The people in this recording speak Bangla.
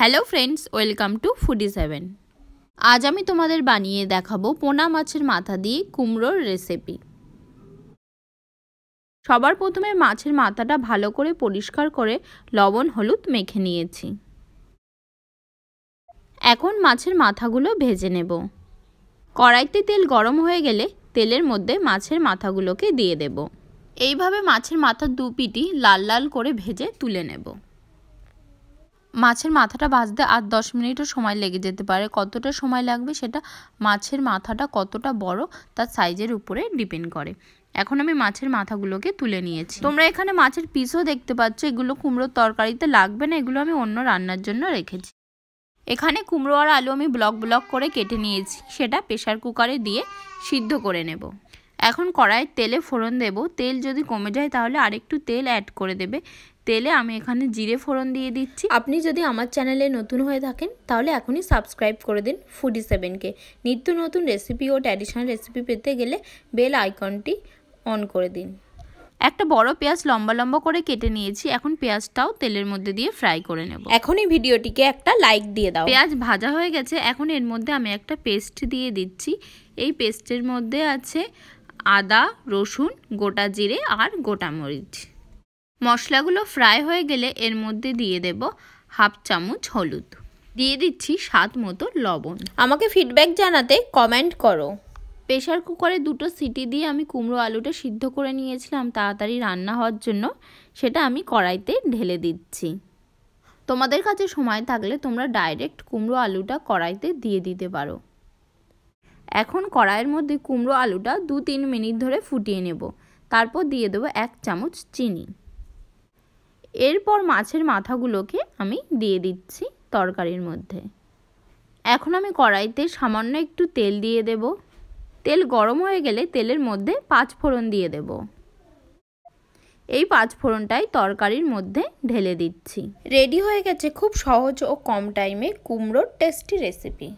Hello friends, welcome to foodie 7। আজ আমি তোমাদের বানিয়ে দেখাবো পোনা মাছের মাথা দিয়ে কুমড়োর রেসিপি। সবার প্রথমে মাছের মাথাটা ভালো করে পরিষ্কার করে লবণ হলুদ মেখে নিয়েছি। এখন মাছের মাথাগুলো ভেজে নেব। কড়াইতে তেল গরম হয়ে গেলে তেলের মধ্যে মাছের মাথাগুলোকে দিয়ে দেব। এইভাবে মাছের মাথার দু পিঠই লাল লাল করে ভেজে তুলে নেব। মাছের মাথাটা ভাজতে 8-10 মিনিটও সময় লেগে যেতে পারে। কতটা সময় লাগবে সেটা মাছের মাথাটা কতটা বড় তার সাইজের উপরে ডিপেন্ড করে। এখন আমি মাছের মাথাগুলোকে তুলে নিয়েছি। তোমরা এখানে মাছের পিসও দেখতে পাচ্ছ। এগুলো কুমড়োর তরকারিতে লাগবে না, এগুলো আমি অন্য রান্নার জন্য রেখেছি। এখানে কুমড়ো আর আলু আমি ব্লক ব্লক করে কেটে নিয়েছি, সেটা প্রেসার কুকারে দিয়ে সিদ্ধ করে নেব। এখন কড়াইয়ের তেলে ফোড়ন দেব। তেল যদি কমে যায় তাহলে আরেকটু তেল অ্যাড করে দেবে। তেলে আমি এখানে জিরে ফোড়ন দিয়ে দিচ্ছি। আপনি যদি আমার চ্যানেলে নতুন হয়ে থাকেন তাহলে এখনই সাবস্ক্রাইব করে দিন ফুডি 7কে। নিত্য নতুন রেসিপি ও ট্র্যাডিশনাল রেসিপি পেতে গেলে বেল আইকনটি অন করে দিন। একটা বড় পেঁয়াজ লম্বা লম্বা করে কেটে নিয়েছি। এখন পেঁয়াজটাও তেলের মধ্যে দিয়ে ফ্রাই করে নেব। এখন এই ভিডিওটিকে একটা লাইক দিয়ে দাও। পেঁয়াজ ভাজা হয়ে গেছে। এখন এর মধ্যে আমি একটা পেস্ট দিয়ে দিচ্ছি। এই পেস্টের মধ্যে আছে আদা, রসুন, গোটা জিরে আর গোটা মরিচ। মশলাগুলো ফ্রাই হয়ে গেলে এর মধ্যে দিয়ে দেব 1/2 চামচ হলুদ, দিয়ে দিচ্ছি স্বাদ মতো লবণ। আমাকে ফিডব্যাক জানাতে কমেন্ট করো। প্রেসার কুকারে 2টো সিটি দিয়ে আমি কুমড়ো আলুটা সিদ্ধ করে নিয়েছিলাম তাড়াতাড়ি রান্না হওয়ার জন্য। সেটা আমি কড়াইতে ঢেলে দিচ্ছি। তোমাদের কাছে সময় থাকলে তোমরা ডাইরেক্ট কুমড়ো আলুটা কড়াইতে দিয়ে দিতে পারো। এখন কড়াইয়ের মধ্যে কুমড়ো আলুটা 2-3 মিনিট ধরে ফুটিয়ে নেব। তারপর দিয়ে দেবো 1 চামচ চিনি। এরপর মাছের মাথাগুলোকে আমি দিয়ে দিচ্ছি তরকারির মধ্যে। এখন আমি কড়াইতে সামান্য একটু তেল দিয়ে দেব। তেল গরম হয়ে গেলে তেলের মধ্যে 5 ফোড়ন দিয়ে দেব। এই 5 ফোড়নটাই তরকারির মধ্যে ঢেলে দিচ্ছি। রেডি হয়ে গেছে খুব সহজ ও কম টাইমে কুমড়োর টেস্টি রেসিপি।